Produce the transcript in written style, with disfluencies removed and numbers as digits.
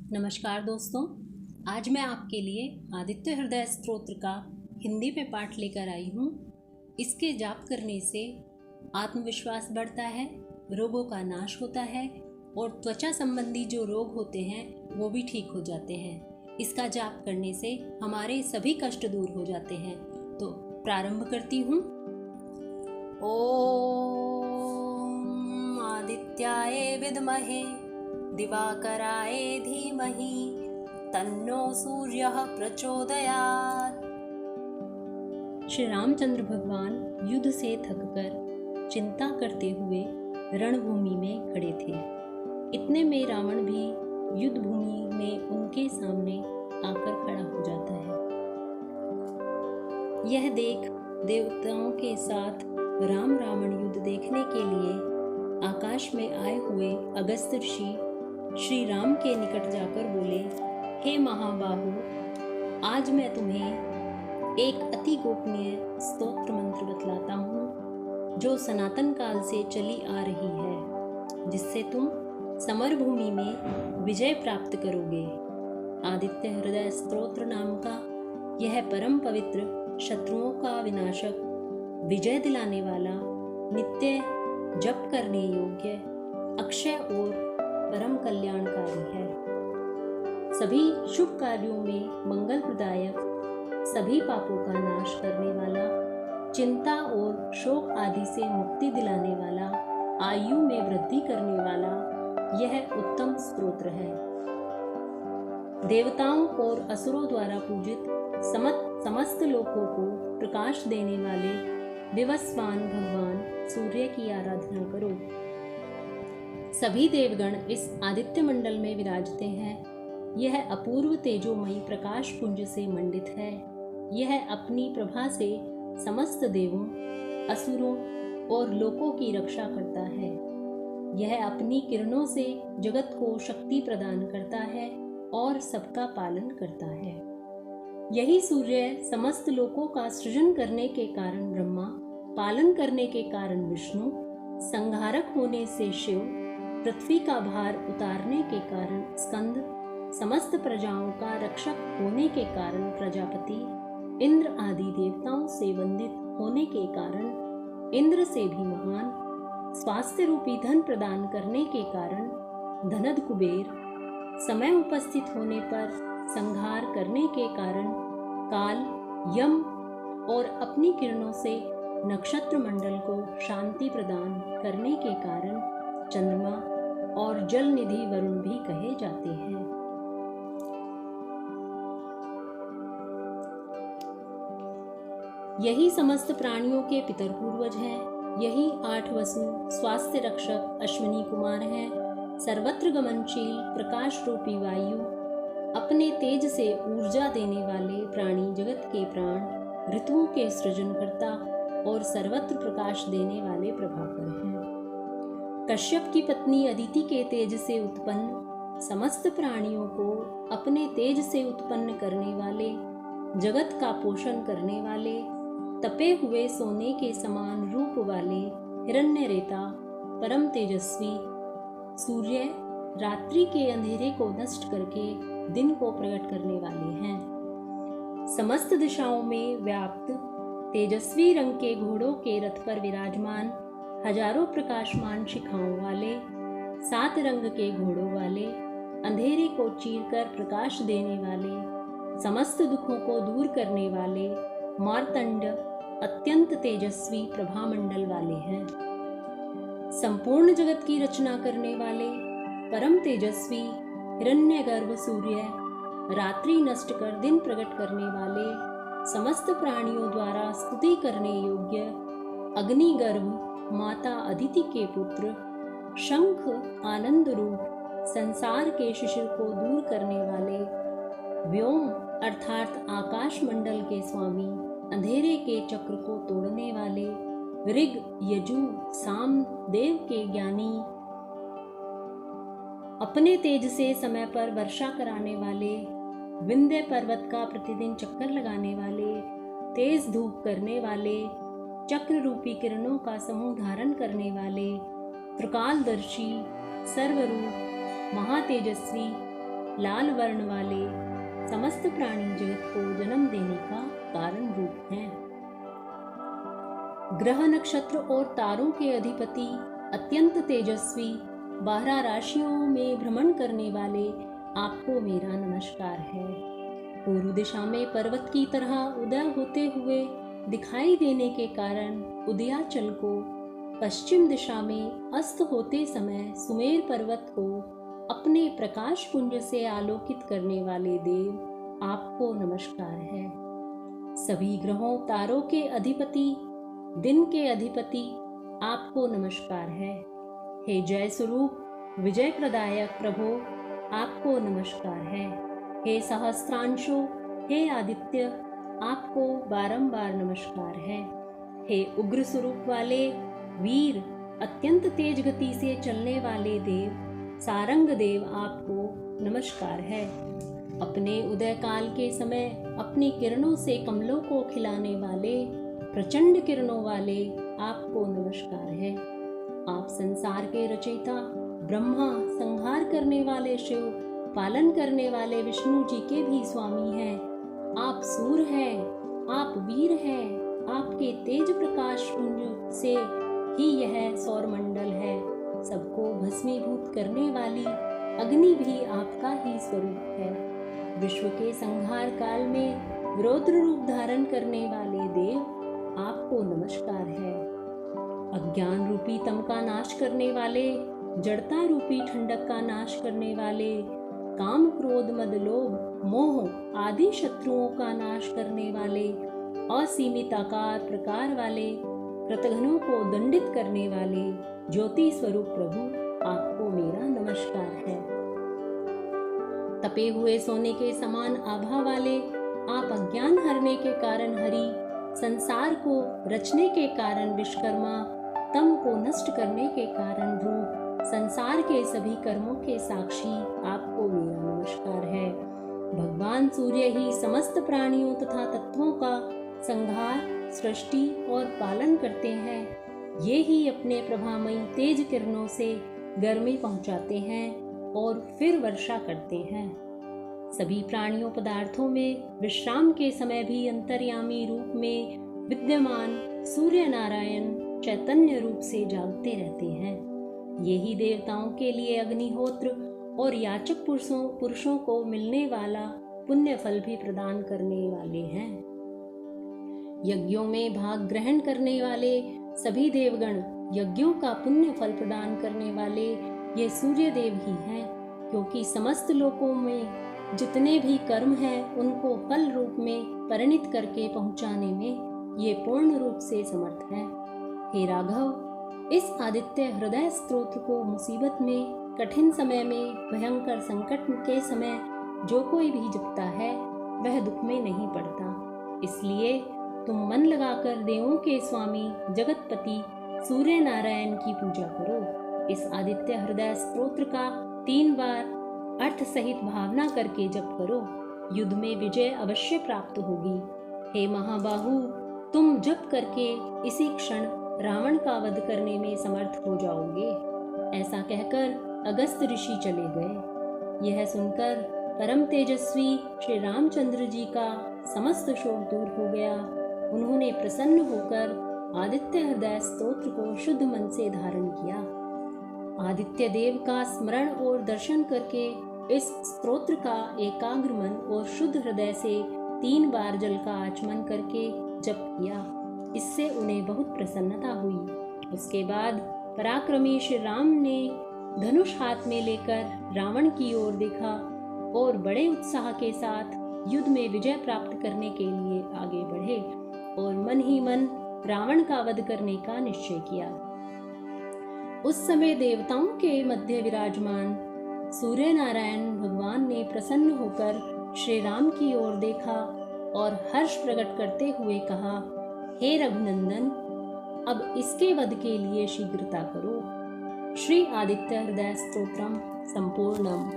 नमस्कार दोस्तों, आज मैं आपके लिए आदित्य हृदय स्तोत्र का हिंदी में पाठ लेकर आई हूँ। इसके जाप करने से आत्मविश्वास बढ़ता है, रोगों का नाश होता है और त्वचा संबंधी जो रोग होते हैं वो भी ठीक हो जाते हैं। इसका जाप करने से हमारे सभी कष्ट दूर हो जाते हैं। तो प्रारंभ करती हूँ। ओम आदित्याय विद्महे दिवाकराय धीमहि तन्नो सूर्यः प्रचोदयात्। श्री रामचंद्र भगवान युद्ध से थककर चिंता करते हुए रणभूमि में खड़े थे। इतने में रावण भी युद्ध भूमि में उनके सामने आकर खड़ा हो जाता है। यह देख देवताओं के साथ राम रावण युद्ध देखने के लिए आकाश में आए हुए अगस्त्य ऋषि श्री राम के निकट जाकर बोले, हे महाबाहु, आज मैं तुम्हें एक अति गोपनीय स्तोत्र मंत्र बतलाता हूँ जो सनातन काल से चली आ रही है, जिससे तुम समरभूमि में विजय प्राप्त करोगे। आदित्य हृदय स्तोत्र नाम का यह परम पवित्र, शत्रुओं का विनाशक, विजय दिलाने वाला, नित्य जप करने योग्य, अक्षय और परम कल्याणकारी है। सभी शुभ कार्यों में मंगल प्रदायक, सभी पापों का नाश करने वाला, चिंता और शोक आदि से मुक्ति दिलाने वाला, आयु में वृद्धि करने वाला यह उत्तम स्तोत्र है। देवताओं और असुरों द्वारा पूजित समस्त लोकों को प्रकाश देने वाले विवस्वान भगवान सूर्य की आराधना करो। सभी देवगण इस आदित्य मंडल में विराजते हैं। यह अपूर्व तेजोमयी प्रकाश पुंज से मंडित है। यह अपनी प्रभा से समस्त देवों, असुरों और लोकों की रक्षा करता है। यह अपनी किरणों से जगत को शक्ति प्रदान करता है और सबका पालन करता है। यही सूर्य समस्त लोकों का सृजन करने के कारण ब्रह्मा, पालन करने के कारण विष्णु, संहारक होने से शिव, पृथ्वी का भार उतारने के कारण स्कंद, समस्त प्रजाओं का रक्षक होने के कारण प्रजापति, इंद्र आदि देवताओं से वंदित होने के कारण इंद्र से भी महान, स्वास्थ्य रूपी धन प्रदान करने के कारण धनद कुबेर, समय उपस्थित होने पर संहार करने के कारण काल, यम और अपनी किरणों से नक्षत्र मंडल को शांति प्रदान करने के कारण चंद्रमा और जल निधि वरुण भी कहे जाते हैं। यही समस्त प्राणियों के पितर पूर्वज हैं। यही 8 वसु, स्वास्थ्य रक्षक, अश्विनी कुमार हैं। सर्वत्र गमनशील प्रकाश रूपी वायु, अपने तेज से ऊर्जा देने वाले प्राणी, जगत के प्राण, ऋतुओं के सृजनकर्ता और सर्वत्र प्रकाश देने वाले प्रभाकर हैं। कश्यप की पत्नी अदिति के तेज से उत्पन्न, समस्त प्राणियों को अपने तेज से उत्पन्न करने वाले, जगत का पोषण करने वाले, तपे हुए सोने के समान रूप वाले हिरण्यरेता, परम तेजस्वी सूर्य, रात्रि के अंधेरे को नष्ट करके दिन को प्रकट करने वाले हैं। समस्त दिशाओं में व्याप्त तेजस्वी रंग के घोड़ों के रथ पर विराजमान, हजारों प्रकाशमान शिखाओं वाले, 7 रंग के घोड़ों वाले, अंधेरे को चीरकर प्रकाश देने वाले, समस्त दुखों को दूर करने वाले मार्तंड अत्यंत तेजस्वी प्रभामंडल वाले हैं। संपूर्ण जगत की रचना करने वाले परम तेजस्वी हिरण्यगर्भ सूर्य, रात्रि नष्ट कर दिन प्रकट करने वाले, समस्त प्राणियों द्वारा स्तुति करने योग्य अग्निगर्भ माता अदिति के पुत्र, शंख आनंद रूप, संसार के शिशिर को दूर करने वाले, व्योम अर्थात आकाश मंडल के स्वामी, अंधेरे के चक्र को तोड़ने वाले, ऋग यजु साम देव के ज्ञानी, अपने तेज से समय पर वर्षा कराने वाले, विंध्य पर्वत का प्रतिदिन चक्कर लगाने वाले, तेज धूप करने वाले, चक्र रूपी किरणों का समूह धारण करने वाले, त्रिकालदर्शी, सर्वरूप, महातेजस्वी, लाल वर्ण वाले समस्त प्राणी जगत को जन्म देने का कारण रूप हैं। ग्रह नक्षत्र और तारों के अधिपति अत्यंत तेजस्वी 12 राशियों में भ्रमण करने वाले आपको मेरा नमस्कार है। पूर्व दिशा में पर्वत की तरह उदय होते हुए दिखाई देने के कारण उदयाचल को, पश्चिम दिशा में अस्त होते समय सुमेर पर्वत को अपने प्रकाश पुंज से आलोकित करने वाले देव आपको नमस्कार है। सभी ग्रहों तारों के अधिपति, दिन के अधिपति आपको नमस्कार है। हे जय स्वरूप विजय प्रदायक प्रभु आपको नमस्कार है। हे सहस्त्रांशो, हे आदित्य आपको बारंबार नमस्कार है। हे उग्र स्वरूप वाले वीर, अत्यंत तेज गति से चलने वाले देव सारंग देव आपको नमस्कार है। अपने उदय काल के समय अपनी किरणों से कमलों को खिलाने वाले प्रचंड किरणों वाले आपको नमस्कार है। आप संसार के रचयिता ब्रह्मा, संहार करने वाले शिव, पालन करने वाले विष्णु जी के भी स्वामी हैं। आप सूर हैं, आप वीर हैं। आपके तेज प्रकाश पुंज से ही यह सौरमंडल है। सबको भस्मीभूत करने वाली अग्नि भी आपका ही स्वरूप है। विश्व के संहार काल में रौद्र रूप धारण करने वाले देव आपको नमस्कार है। अज्ञान रूपी तम का नाश करने वाले, जड़ता रूपी ठंडक का नाश करने वाले, काम क्रोध मद लोभ मोह आदि शत्रुओं का नाश करने वाले, असीमित आकार प्रकार वाले, कृतघ्नों को दंडित करने वाले ज्योति स्वरूप प्रभु आपको मेरा नमस्कार है। तपे हुए सोने के समान आभा वाले आप अज्ञान हरने के कारण हरि, संसार को रचने के कारण विश्वकर्मा, तम को नष्ट करने के कारण रूप, संसार के सभी कर्मों के साक्षी आपको मेरा नमस्कार है। भगवान सूर्य ही समस्त प्राणियों तथा तत्वों का संहार, सृष्टि और पालन करते हैं। ये ही अपने प्रभामयी तेज किरणों से गर्मी पहुंचाते हैं और फिर वर्षा करते हैं। सभी प्राणियों पदार्थों में विश्राम के समय भी अंतर्यामी रूप में विद्यमान सूर्य नारायण चैतन्य रूप से जागते रहते हैं। यही देवताओं के लिए अग्निहोत्र और याचक पुरुषों को मिलने वाला पुण्य फल भी प्रदान करने वाले हैं। यज्ञों में भाग ग्रहण करने वाले सभी देवगण, यज्ञों का पुण्य फल प्रदान करने वाले ये सूर्य देव ही हैं, क्योंकि समस्त लोकों में जितने भी कर्म हैं उनको फल रूप में परिणित करके पहुंचाने में ये पूर्ण रूप से समर्थ हैं। हे राघव, इस आदित्य हृदय स्तोत्र को मुसीबत में, कठिन समय में, भयंकर संकट के समय जो कोई भी जपता है वह दुख में नहीं पड़ता। इसलिए तुम मन लगाकर देवों के स्वामी जगतपति सूर्य नारायण की पूजा करो। इस आदित्य हृदय स्तोत्र का 3 बार अर्थ सहित भावना करके जप करो। युद्ध में विजय अवश्य प्राप्त होगी। हे महाबाहु, तुम जप करके इसी क्षण रावण का वध करने में समर्थ हो जाओगे। ऐसा कहकर अगस्त ऋषि चले गए। यह सुनकर परम तेजस्वी श्री रामचंद्र जी का समस्त शोक दूर हो गया। उन्होंने प्रसन्न होकर आदित्य हृदय स्तोत्र को शुद्ध मन से धारण किया। आदित्य देव का स्मरण और दर्शन करके इस स्तोत्र का एकाग्र मन और शुद्ध हृदय से 3 बार जल का आचमन करके जप किया। इससे उन्हें बहुत प्रसन्नता हुई। उसके बाद पराक्रमी श्री राम ने धनुष हाथ में लेकर रावण की ओर देखा और बड़े उत्साह के साथ युद्ध में विजय प्राप्त करने के लिए आगे बढ़े और मन ही मन रावण का वध करने का निश्चय किया। उस समय देवताओं के मध्य विराजमान सूर्य नारायण भगवान ने प्रसन्न होकर श्री राम की ओर देखा और हर्ष प्रकट करते हुए कहा, हे रघुनंदन, अब इसके वध के लिए शीघ्रता करो। श्री आदित्य हृदय स्तोत्रम संपूर्णम।